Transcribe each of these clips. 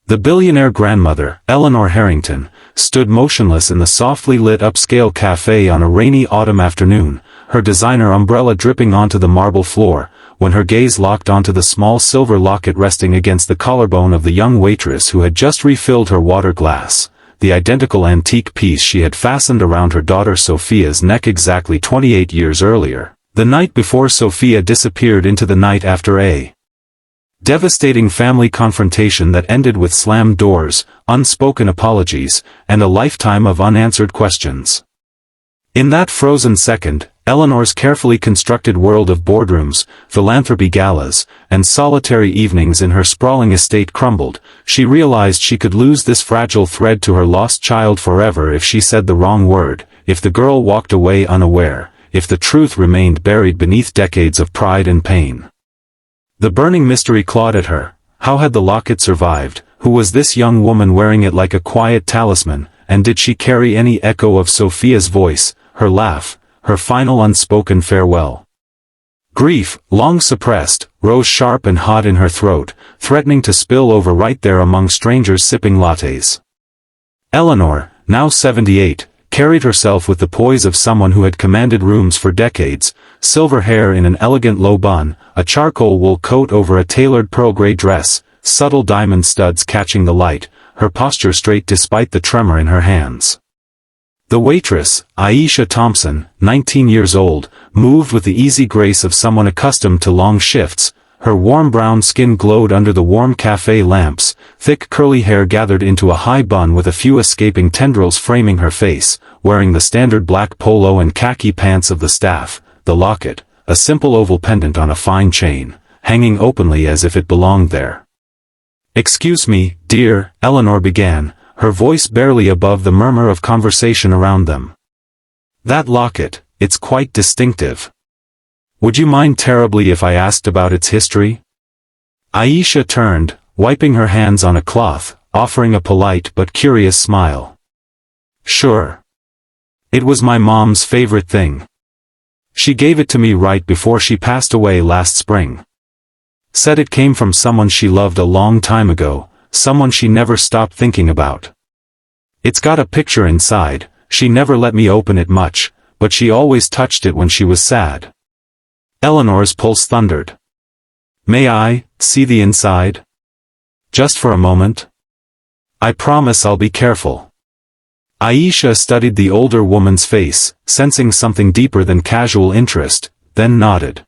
The billionaire grandmother, Eleanor Harrington, stood motionless in the softly lit upscale café on a rainy autumn afternoon, her designer umbrella dripping onto the marble floor, when her gaze locked onto the small silver locket resting against the collarbone of the young waitress who had just refilled her water glass, the identical antique piece she had fastened around her daughter Sophia's neck exactly 28 years earlier, the night before Sophia disappeared into the night after a devastating family confrontation that ended with slammed doors, unspoken apologies, and a lifetime of unanswered questions. In that frozen second, Eleanor's carefully constructed world of boardrooms, philanthropy galas, and solitary evenings in her sprawling estate crumbled. She realized she could lose this fragile thread to her lost child forever if she said the wrong word, if the girl walked away unaware, if the truth remained buried beneath decades of pride and pain. The burning mystery clawed at her. How had the locket survived? Who was this young woman wearing it like a quiet talisman, and did she carry any echo of Sophia's voice, her laugh, her final unspoken farewell? Grief, long suppressed, rose sharp and hot in her throat, threatening to spill over right there among strangers sipping lattes. Eleanor, now 78, carried herself with the poise of someone who had commanded rooms for decades, silver hair in an elegant low bun, a charcoal wool coat over a tailored pearl gray dress, subtle diamond studs catching the light, her posture straight despite the tremor in her hands. The waitress, Aisha Thompson, 19 years old, moved with the easy grace of someone accustomed to long shifts. Her warm brown skin glowed under the warm café lamps, thick curly hair gathered into a high bun with a few escaping tendrils framing her face, wearing the standard black polo and khaki pants of the staff, the locket, a simple oval pendant on a fine chain, hanging openly as if it belonged there. "Excuse me, dear," Eleanor began, her voice barely above the murmur of conversation around them. "That locket, it's quite distinctive. Would you mind terribly if I asked about its history?" Aisha turned, wiping her hands on a cloth, offering a polite but curious smile. "Sure. It was my mom's favorite thing. She gave it to me right before she passed away last spring. Said it came from someone she loved a long time ago, someone she never stopped thinking about. It's got a picture inside. She never let me open it much, but she always touched it when she was sad." Eleanor's pulse thundered. "May I see the inside? Just for a moment? I promise I'll be careful." Aisha studied the older woman's face, sensing something deeper than casual interest, then nodded.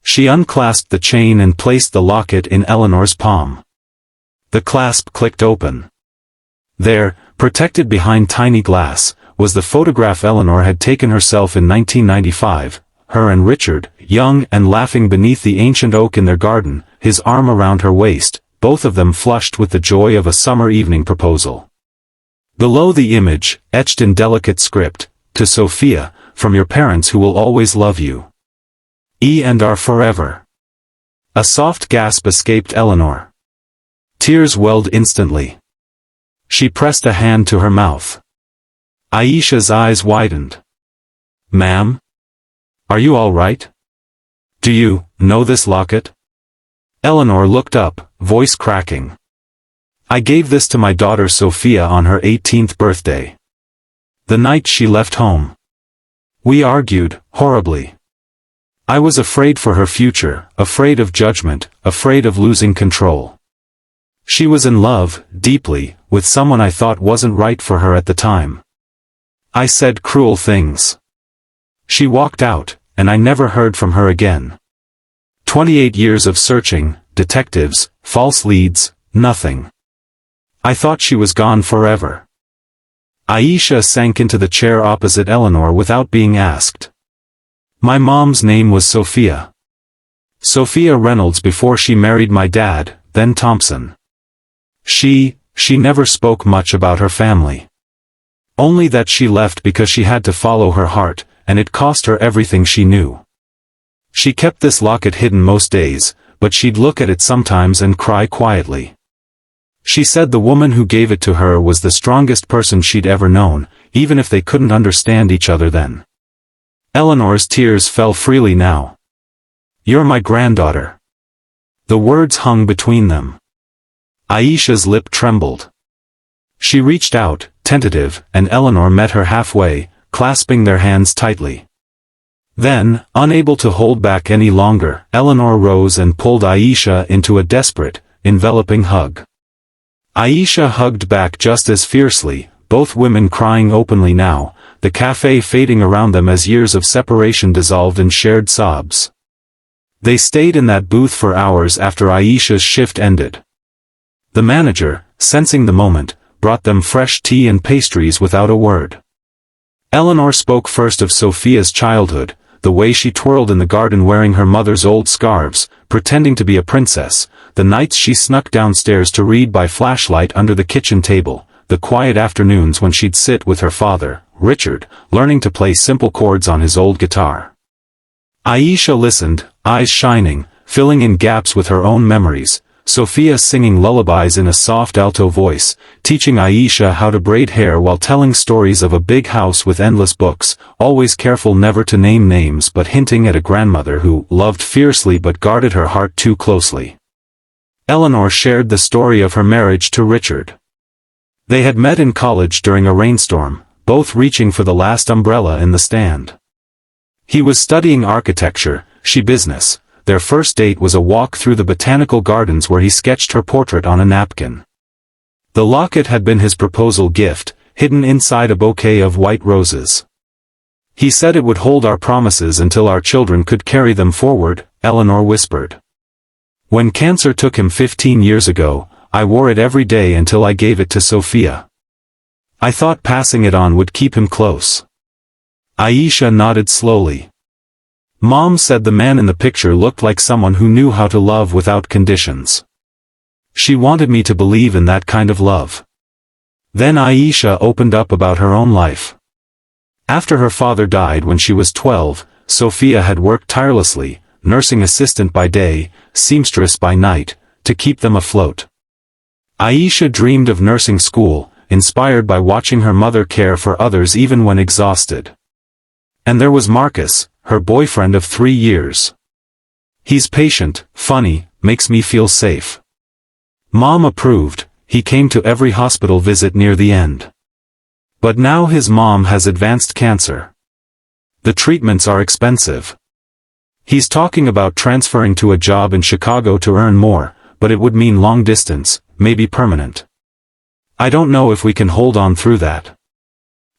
She unclasped the chain and placed the locket in Eleanor's palm. The clasp clicked open. There, protected behind tiny glass, was the photograph Eleanor had taken herself in 1995, her and Richard, young and laughing beneath the ancient oak in their garden, his arm around her waist, both of them flushed with the joy of a summer evening proposal. Below the image, etched in delicate script, "To Sophia, from your parents who will always love you. And are forever." A soft gasp escaped Eleanor. Tears welled instantly. She pressed a hand to her mouth. Aisha's eyes widened. "Ma'am? Are you all right? Do you know this locket?" Eleanor looked up, voice cracking. "I gave this to my daughter Sophia on her 18th birthday. The night she left home. We argued, horribly. I was afraid for her future, afraid of judgment, afraid of losing control. She was in love, deeply, with someone I thought wasn't right for her at the time. I said cruel things. She walked out, and I never heard from her again. 28 years of searching, detectives, false leads, nothing. I thought she was gone forever." Aisha sank into the chair opposite Eleanor without being asked. "My mom's name was Sophia. Sophia Reynolds before she married my dad, then Thompson. She never spoke much about her family. Only that she left because she had to follow her heart, and it cost her everything she knew. She kept this locket hidden most days, but she'd look at it sometimes and cry quietly. She said the woman who gave it to her was the strongest person she'd ever known, even if they couldn't understand each other then." Eleanor's tears fell freely now. "You're my granddaughter." The words hung between them. Aisha's lip trembled. She reached out, tentative, and Eleanor met her halfway, clasping their hands tightly. Then, unable to hold back any longer, Eleanor rose and pulled Aisha into a desperate, enveloping hug. Aisha hugged back just as fiercely, both women crying openly now, the café fading around them as years of separation dissolved in shared sobs. They stayed in that booth for hours after Aisha's shift ended. The manager, sensing the moment, brought them fresh tea and pastries without a word. Eleanor spoke first of Sophia's childhood, the way she twirled in the garden wearing her mother's old scarves, pretending to be a princess, the nights she snuck downstairs to read by flashlight under the kitchen table, the quiet afternoons when she'd sit with her father, Richard, learning to play simple chords on his old guitar. Aisha listened, eyes shining, filling in gaps with her own memories, Sophia singing lullabies in a soft alto voice, teaching Aisha how to braid hair while telling stories of a big house with endless books, always careful never to name names but hinting at a grandmother who loved fiercely but guarded her heart too closely. Eleanor shared the story of her marriage to Richard. They had met in college during a rainstorm, both reaching for the last umbrella in the stand. He was studying architecture, she business. Their first date was a walk through the botanical gardens where he sketched her portrait on a napkin. The locket had been his proposal gift, hidden inside a bouquet of white roses. He said it would hold our promises until our children could carry them forward, Eleanor whispered. When cancer took him 15 years ago, I wore it every day until I gave it to Sophia. I thought passing it on would keep him close. Aisha nodded slowly. Mom said the man in the picture looked like someone who knew how to love without conditions. She wanted me to believe in that kind of love. Then Aisha opened up about her own life. After her father died when she was 12, Sophia had worked tirelessly, nursing assistant by day, seamstress by night, to keep them afloat. Aisha dreamed of nursing school, inspired by watching her mother care for others even when exhausted. And there was Marcus, her boyfriend of 3 years. He's patient, funny, makes me feel safe. Mom approved, he came to every hospital visit near the end. But now his mom has advanced cancer. The treatments are expensive. He's talking about transferring to a job in Chicago to earn more, but it would mean long distance, maybe permanent. I don't know if we can hold on through that.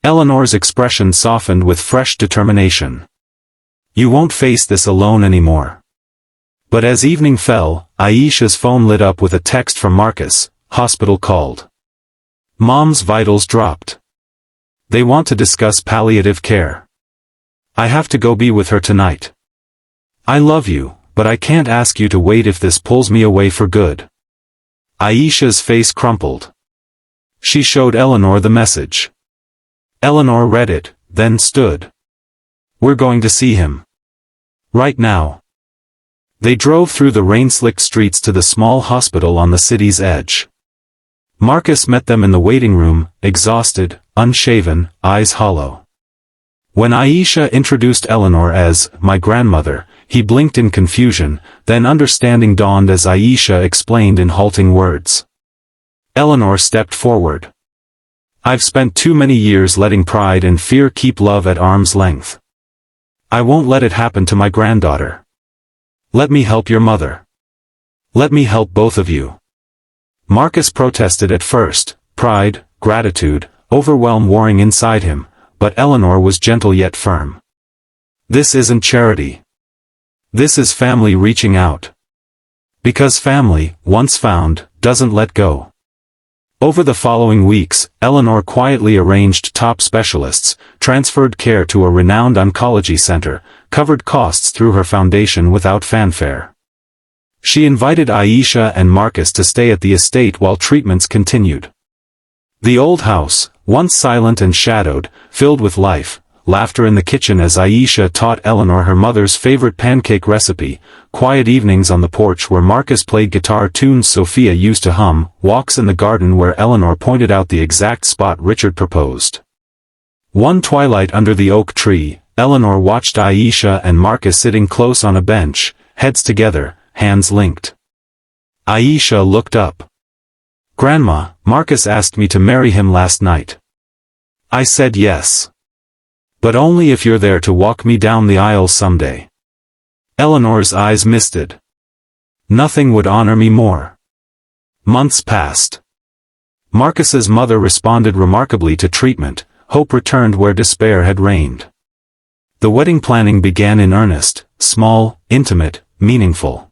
Eleanor's expression softened with fresh determination. You won't face this alone anymore. But as evening fell, Aisha's phone lit up with a text from Marcus, hospital called. Mom's vitals dropped. They want to discuss palliative care. I have to go be with her tonight. I love you, but I can't ask you to wait if this pulls me away for good. Aisha's face crumpled. She showed Eleanor the message. Eleanor read it, then stood. We're going to see him. Right now. They drove through the rain-slicked streets to the small hospital on the city's edge. Marcus met them in the waiting room, exhausted, unshaven, eyes hollow. When Aisha introduced Eleanor as, my grandmother, he blinked in confusion, then understanding dawned as Aisha explained in halting words. Eleanor stepped forward. I've spent too many years letting pride and fear keep love at arm's length. I won't let it happen to my granddaughter. Let me help your mother. Let me help both of you. Marcus protested at first, pride, gratitude, overwhelm warring inside him, but Eleanor was gentle yet firm. This isn't charity. This is family reaching out. Because family, once found, doesn't let go. Over the following weeks, Eleanor quietly arranged top specialists, transferred care to a renowned oncology center, covered costs through her foundation without fanfare. She invited Aisha and Marcus to stay at the estate while treatments continued. The old house, once silent and shadowed, filled with life, laughter in the kitchen as Aisha taught Eleanor her mother's favorite pancake recipe, quiet evenings on the porch where Marcus played guitar tunes Sophia used to hum, walks in the garden where Eleanor pointed out the exact spot Richard proposed. One twilight under the oak tree, Eleanor watched Aisha and Marcus sitting close on a bench, heads together, hands linked. Aisha looked up. "Grandma, Marcus asked me to marry him last night. I said yes. But only if you're there to walk me down the aisle someday." Eleanor's eyes misted. "Nothing would honor me more." Months passed. Marcus's mother responded remarkably to treatment. Hope returned where despair had reigned. The wedding planning began in earnest, small, intimate, meaningful.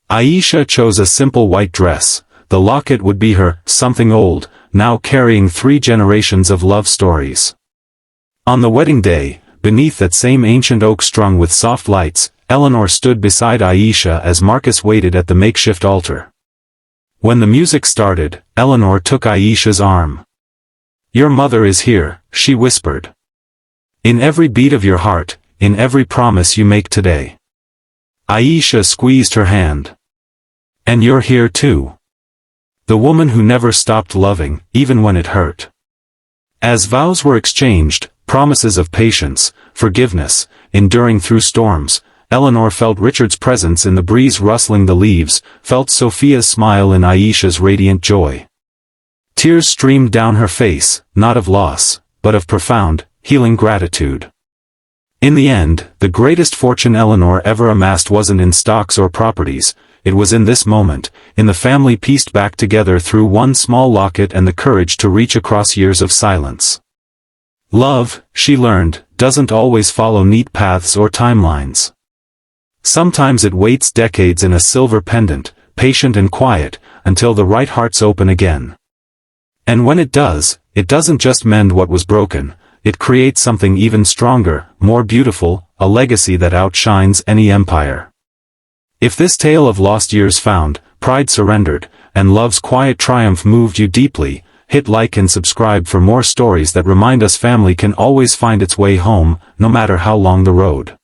Aisha chose a simple white dress. The locket would be her something old, now carrying 3 generations of love stories. On the wedding day, beneath that same ancient oak strung with soft lights, Eleanor stood beside Aisha as Marcus waited at the makeshift altar. When the music started, Eleanor took Aisha's arm. "Your mother is here," she whispered. "In every beat of your heart, in every promise you make today." Aisha squeezed her hand. "And you're here too. The woman who never stopped loving, even when it hurt." As vows were exchanged, promises of patience, forgiveness, enduring through storms, Eleanor felt Richard's presence in the breeze rustling the leaves, felt Sophia's smile in Aisha's radiant joy. Tears streamed down her face, not of loss, but of profound, healing gratitude. In the end, the greatest fortune Eleanor ever amassed wasn't in stocks or properties, it was in this moment, in the family pieced back together through one small locket and the courage to reach across years of silence. Love, she learned, doesn't always follow neat paths or timelines. Sometimes it waits decades in a silver pendant, patient and quiet, until the right hearts open again. And when it does, it doesn't just mend what was broken, it creates something even stronger, more beautiful, a legacy that outshines any empire. If this tale of lost years found, pride surrendered, and love's quiet triumph moved you deeply, hit like and subscribe for more stories that remind us family can always find its way home, no matter how long the road.